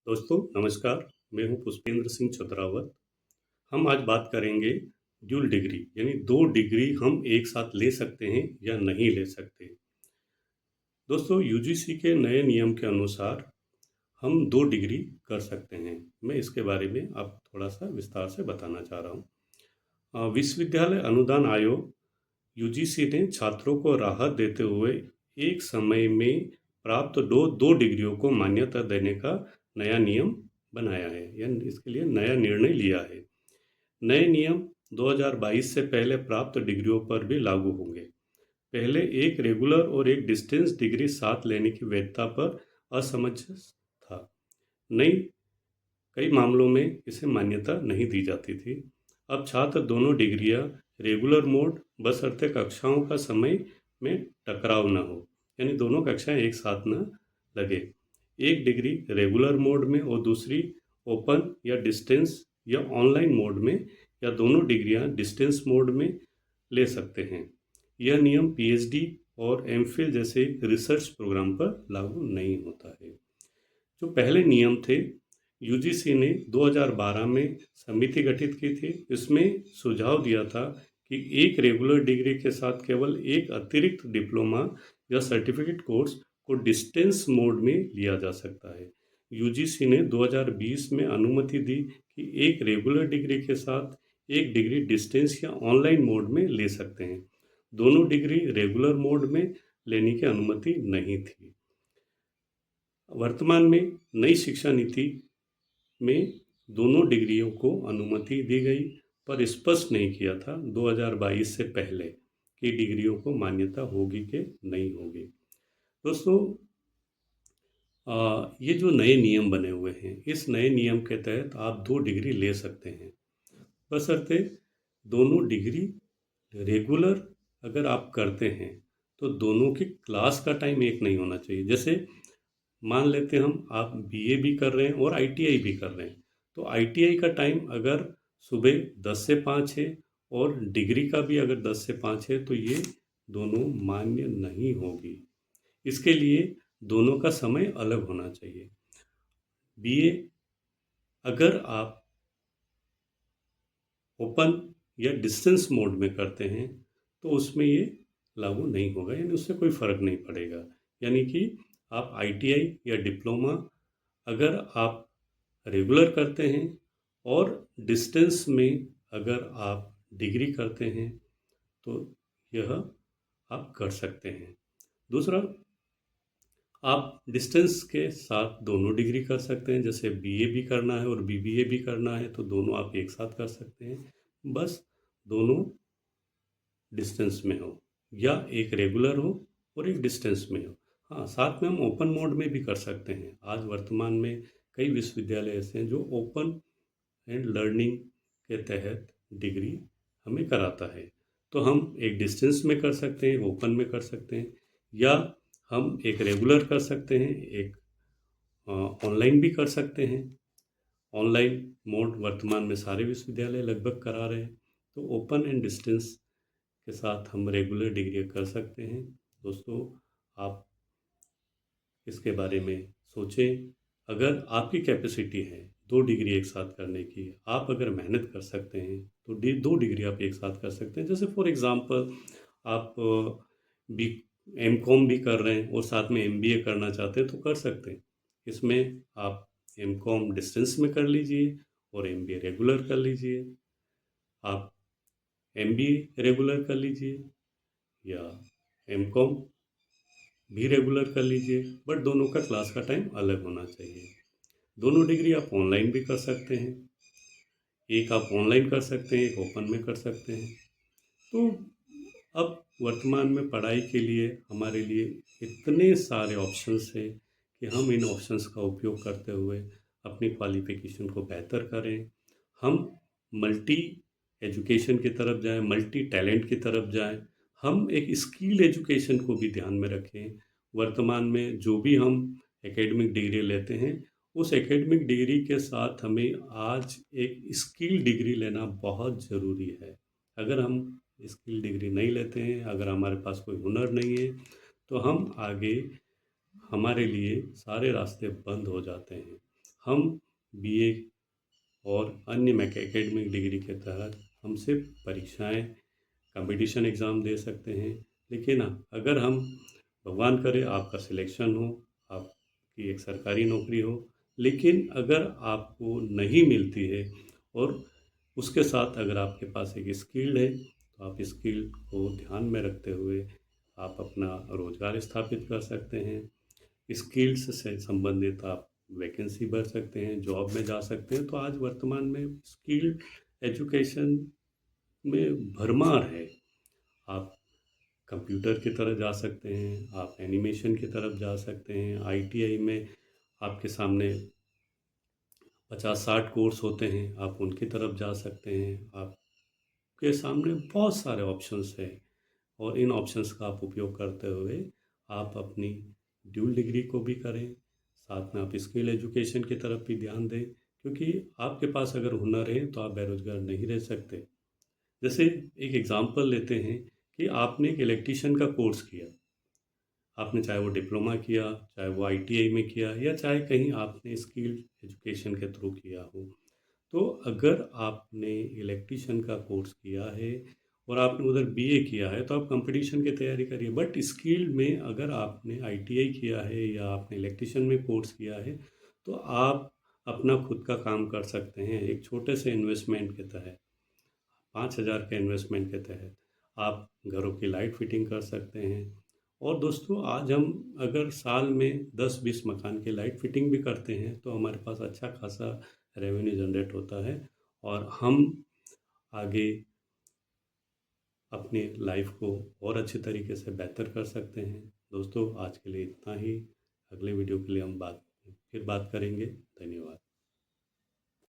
दोस्तों नमस्कार। मैं हूं पुष्पेंद्र सिंह चतरावत। हम आज बात करेंगे ड्यूल डिग्री यानी दो डिग्री हम एक साथ ले सकते हैं या नहीं ले सकते। दोस्तों यूजीसी के नए नियम के अनुसार हम दो डिग्री कर सकते हैं। मैं इसके बारे में आप थोड़ा सा विस्तार से बताना चाह रहा हूँ। विश्वविद्यालय अनुदान आयोग यूजीसी ने छात्रों को राहत देते हुए एक समय में प्राप्त दो दो डिग्रियों को मान्यता देने का नया नियम बनाया है या इसके लिए नया निर्णय लिया है। नए नियम 2022 से पहले प्राप्त डिग्रियों पर भी लागू होंगे। पहले एक रेगुलर और एक डिस्टेंस डिग्री साथ लेने की वैधता पर असमंजस था। नई कई मामलों में इसे मान्यता नहीं दी जाती थी। अब छात्र दोनों डिग्रियां रेगुलर मोड बशर्ते कक्षाओं का समय में टकराव न हो, यानी दोनों कक्षाएं एक साथ न लगे। एक डिग्री रेगुलर मोड में और दूसरी ओपन या डिस्टेंस या ऑनलाइन मोड में, या दोनों डिग्रियां डिस्टेंस मोड में ले सकते हैं। यह नियम पीएचडी और एमफिल जैसे रिसर्च प्रोग्राम पर लागू नहीं होता है। जो पहले नियम थे, यूजीसी ने 2012 में समिति गठित की थी। इसमें सुझाव दिया था कि एक रेगुलर डिग्री के साथ केवल एक अतिरिक्त डिप्लोमा या सर्टिफिकेट कोर्स को डिस्टेंस मोड में लिया जा सकता है। यूजीसी ने 2020 में अनुमति दी कि एक रेगुलर डिग्री के साथ एक डिग्री डिस्टेंस या ऑनलाइन मोड में ले सकते हैं। दोनों डिग्री रेगुलर मोड में लेने की अनुमति नहीं थी। वर्तमान में नई शिक्षा नीति में दोनों डिग्रियों को अनुमति दी गई, पर स्पष्ट नहीं किया था 2022 से पहले कि डिग्रियों को मान्यता होगी कि नहीं होगी। दोस्तों ये जो नए नियम बने हुए हैं, इस नए नियम के तहत आप दो डिग्री ले सकते हैं, बशर्ते दोनों डिग्री रेगुलर अगर आप करते हैं तो दोनों की क्लास का टाइम एक नहीं होना चाहिए। जैसे मान लेते हम आप बीए भी कर रहे हैं और आईटीआई भी कर रहे हैं, तो आईटीआई का टाइम अगर सुबह 10 से 5 है और डिग्री का भी अगर 10 से 5 है, तो ये दोनों मान्य नहीं होगी। इसके लिए दोनों का समय अलग होना चाहिए। बीए अगर आप ओपन या डिस्टेंस मोड में करते हैं तो उसमें ये लागू नहीं होगा, यानी उससे कोई फ़र्क नहीं पड़ेगा। यानी कि आप आईटीआई या डिप्लोमा अगर आप रेगुलर करते हैं और डिस्टेंस में अगर आप डिग्री करते हैं तो यह आप कर सकते हैं। दूसरा, आप डिस्टेंस के साथ दोनों डिग्री कर सकते हैं। जैसे बीए भी करना है और बीबीए भी करना है तो दोनों आप एक साथ कर सकते हैं, बस दोनों डिस्टेंस में हो, या एक रेगुलर हो और एक डिस्टेंस में हो। हाँ, साथ में हम ओपन मोड में भी कर सकते हैं। आज वर्तमान में कई विश्वविद्यालय ऐसे हैं जो ओपन एंड लर्निंग के तहत डिग्री हमें कराता है। तो हम एक डिस्टेंस में कर सकते हैं, ओपन में कर सकते हैं, या हम एक रेगुलर कर सकते हैं, एक ऑनलाइन भी कर सकते हैं। ऑनलाइन मोड वर्तमान में सारे विश्वविद्यालय लगभग करा रहे हैं। तो ओपन एंड डिस्टेंस के साथ हम रेगुलर डिग्री कर सकते हैं। दोस्तों आप इसके बारे में सोचें। अगर आपकी कैपेसिटी है दो डिग्री एक साथ करने की, आप अगर मेहनत कर सकते हैं तो दो डिग्री आप एक साथ कर सकते हैं। जैसे फॉर एग्ज़ाम्पल आप बी एम कॉम भी कर रहे हैं और साथ में एमबीए करना चाहते हैं तो कर सकते हैं। इसमें आप एम कॉम डिस्टेंस में कर लीजिए और एमबीए रेगुलर कर लीजिए। आप एमबीए रेगुलर कर लीजिए या एम कॉम भी रेगुलर कर लीजिए, बट दोनों का क्लास का टाइम अलग होना चाहिए। दोनों डिग्री आप ऑनलाइन भी कर सकते हैं, एक आप ऑनलाइन कर सकते हैं, एक ओपन में कर सकते हैं। तो अब वर्तमान में पढ़ाई के लिए हमारे लिए इतने सारे ऑप्शंस हैं कि हम इन ऑप्शंस का उपयोग करते हुए अपनी क्वालिफिकेशन को बेहतर करें। हम मल्टी एजुकेशन की तरफ जाएं, मल्टी टैलेंट की तरफ जाएं। हम एक स्किल एजुकेशन को भी ध्यान में रखें। वर्तमान में जो भी हम एकेडमिक डिग्री लेते हैं, उस एकेडमिक डिग्री के साथ हमें आज एक स्किल डिग्री लेना बहुत ज़रूरी है। अगर हम स्किल डिग्री नहीं लेते हैं, अगर हमारे पास कोई हुनर नहीं है, तो हम आगे हमारे लिए सारे रास्ते बंद हो जाते हैं। हम बीए और अन्य एकेडमिक डिग्री के तहत हम सिर्फ परीक्षाएं, कंपटीशन एग्ज़ाम दे सकते हैं। लेकिन अगर हम, भगवान करे आपका सिलेक्शन हो, आपकी एक सरकारी नौकरी हो, लेकिन अगर आपको नहीं मिलती है और उसके साथ अगर आपके पास एक स्किल है, तो आप स्किल को ध्यान में रखते हुए आप अपना रोज़गार स्थापित कर सकते हैं। स्किल्स से संबंधित आप वैकेंसी भर सकते हैं, जॉब में जा सकते हैं। तो आज वर्तमान में स्किल एजुकेशन में भरमार है। आप कंप्यूटर की तरफ जा सकते हैं, आप एनिमेशन की तरफ जा सकते हैं। आईटीआई में आपके सामने 50-60 कोर्स होते हैं, आप उनकी तरफ जा सकते हैं। आपके सामने बहुत सारे ऑप्शंस हैं और इन ऑप्शंस का आप उपयोग करते हुए आप अपनी ड्यूल डिग्री को भी करें, साथ में आप स्किल एजुकेशन की तरफ भी ध्यान दें, क्योंकि आपके पास अगर हुनर है तो आप बेरोज़गार नहीं रह सकते। जैसे एक एग्ज़ाम्पल लेते हैं कि आपने एक इलेक्ट्रीशियन का कोर्स किया, आपने चाहे वो डिप्लोमा किया, चाहे वो आईटीआई में किया या चाहे कहीं आपने स्किल एजुकेशन के थ्रू किया हो। तो अगर आपने इलेक्ट्रीशियन का कोर्स किया है और आपने उधर बीए किया है, तो आप कंपटीशन की तैयारी करिए। बट स्किल में अगर आपने आईटीआई किया है या आपने इलेक्ट्रीशियन में कोर्स किया है, तो आप अपना खुद का काम कर सकते हैं एक छोटे से इन्वेस्टमेंट के तहत। 5,000 के इन्वेस्टमेंट के तहत आप घरों की लाइट फिटिंग कर सकते हैं। और दोस्तों, आज हम अगर साल में 10-20 मकान की लाइट फिटिंग भी करते हैं, तो हमारे पास अच्छा खासा रेवेन्यू जनरेट होता है और हम आगे अपनी लाइफ को और अच्छे तरीके से बेहतर कर सकते हैं। दोस्तों, आज के लिए इतना ही। अगले वीडियो के लिए हम फिर बात करेंगे। धन्यवाद।